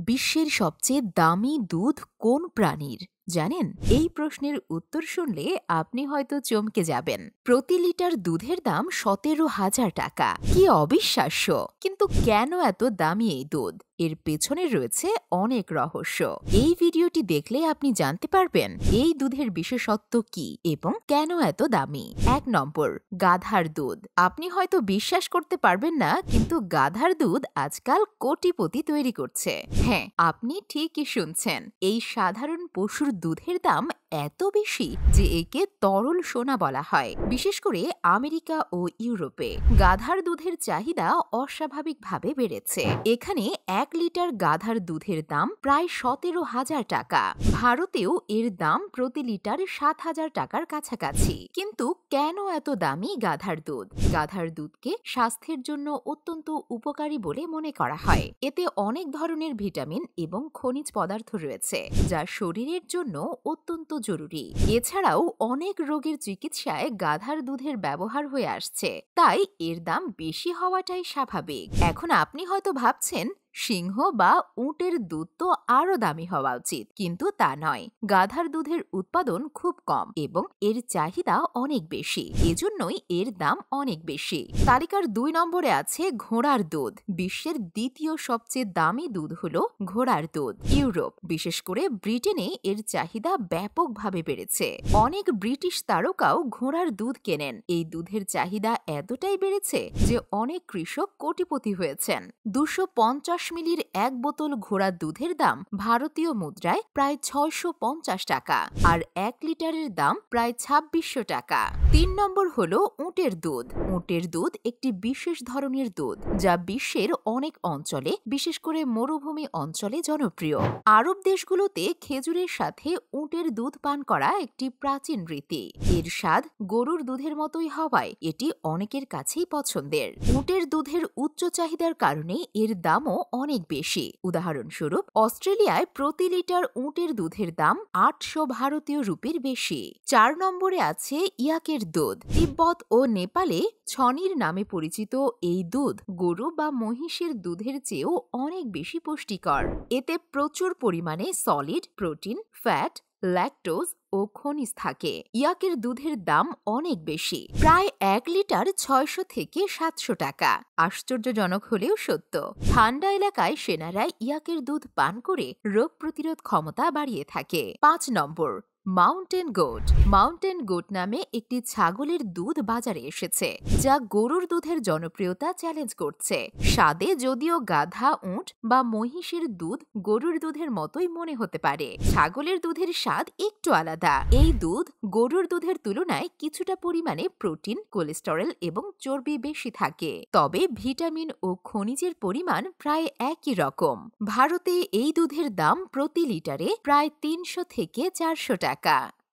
বিশ্বের সবচেয়ে দামি দুধ কোন প্রাণীর জানেন? এই প্রশ্নের উত্তর শুনলে আপনি হয়তো চমকে যাবেন। প্রতি লিটার দুধের দাম ১৭,০০০ টাকা। কি অবিশ্বাস্য! কিন্তু কেন এত দামি এই দুধ? এর পেছনে রয়েছে অনেক রহস্য। এই ভিডিওটি দেখলে আপনি জানতে পারবেন এই দুধের বিশেষত্ব কি এবং কেন এত দামি। ১ নম্বর, গাধার দুধ। আপনি হয়তো বিশ্বাস করতে পারবেন না, কিন্তু গাধার দুধ আজকাল কোটিপতি তৈরি করছে। হ্যাঁ, আপনি ঠিকই শুনছেন। এই সাধারণ পশুর দুধের দাম এত বেশি যে একে তরল সোনা বলা হয়। বিশেষ করে আমেরিকা ও ইউরোপে গাধার দুধের চাহিদা অস্বাভাবিকভাবে বেড়েছে। এখানে ১ লিটার গাধার দুধের দাম প্রায় ১৭,০০০ টাকা। ভারতেও এর দাম প্রতি লিটার ৭,০০০ টাকার কাছাকাছি। কিন্তু কেন এত দামি গাধার দুধ? গাধার দুধকে স্বাস্থ্যের জন্য অত্যন্ত উপকারী বলে মনে করা হয়। এতে অনেক ধরনের ভিটামিন এবং খনিজ পদার্থ রয়েছে, যা শরীরের জন্য অত্যন্ত জরুরি। এছাড়াও অনেক রোগের চিকিৎসায় গাধার দুধের ব্যবহার হয়ে আসছে, তাই এর দাম বেশি হওয়াটাই স্বাভাবিক। এখন আপনি হয়তো ভাবছেন, সিংহ বা উটের দুধ তো আরো দামি হওয়া উচিত, কিন্তু তা নয়। গাধার দুধের উৎপাদন খুব কম এবং এর চাহিদা অনেক বেশি, এজন্যই এর দাম অনেক বেশি। তালিকার ২ নম্বরে আছে ঘোড়ার দুধ। বিশ্বের দ্বিতীয় সবচেয়ে দামি দুধ হলো ঘোড়ার দুধ। ইউরোপ, বিশেষ করে ব্রিটেনে এর চাহিদা ব্যাপকভাবে বেড়েছে। অনেক ব্রিটিশ তারকাও ঘোড়ার দুধ কেনেন। এই দুধের চাহিদা এতটাই বেড়েছে যে অনেক কৃষক কোটিপতি হয়েছেন। ২৫০ মিলির ১ বোতল ঘোড়ার দুধের দাম ভারতীয় মুদ্রায় প্রায় ৬৫০ টাকা, আর ১ লিটারের দাম প্রায় ২৬০০ টাকা। ৩ নম্বর হলো উটের দুধ। উটের দুধ একটি বিশেষ ধরনের দুধ, যা বিশ্বের অনেক অঞ্চলে, বিশেষ করে মরুভূমি অঞ্চলে জনপ্রিয়। আরব দেশগুলোতে খেজুরের সাথে উটের দুধ পান করা একটি প্রাচীন রীতি। এর স্বাদ গরুর দুধের মতোই হওয়ায় এটি অনেকের কাছেই পছন্দের। উটের দুধের উচ্চ চাহিদার কারণে এর দামও অনেক বেশি। উদাহরণস্বরূপ, অস্ট্রেলিয়ায় প্রতি লিটার উটের দুধের দাম ৮০০ ভারতীয় রুপির বেশি। ৪ নম্বরে আছে ইয়াকের দুধ। তিব্বত ও নেপালে ছনির নামে পরিচিত এই দুধ গরু বা মহিষের দুধের চেয়েও অনেক বেশি পুষ্টিকর। এতে প্রচুর পরিমাণে সলিড, প্রোটিন, ফ্যাট, ল্যাকটোজ ও খনিজ থাকে। ইয়াকের দুধের দাম অনেক বেশি, প্রায় ১ লিটার ৬০০ থেকে ৭০০ টাকা। আশ্চর্যজনক হলেও সত্য। ঠান্ডা এলাকায় সেনারা ইয়াকের দুধ পান করে রোগ প্রতিরোধ ক্ষমতা বাড়িয়ে থাকে। ৫ নম্বর, মাউন্টেন গোট। মাউন্টেন গোট নামে একটি ছাগলের দুধ বাজারে এসেছে, যা গরুর দুধের জনপ্রিয়তা চ্যালেঞ্জ করছে। স্বাদে যদিও গাধা, উট বা মহিষের দুধ গরুর দুধের মতোই মনে হতে পারে, ছাগলের দুধের স্বাদ একটু আলাদা। এই দুধ গরুর দুধের তুলনায় কিছুটা পরিমাণে প্রোটিন, কোলেস্টেরল এবং চর্বি বেশি থাকে, তবে ভিটামিন ও খনিজের পরিমাণ প্রায় একই রকম। ভারতে এই দুধের দাম প্রতি লিটারে প্রায় ৩০০ থেকে ৪০০ টাকা।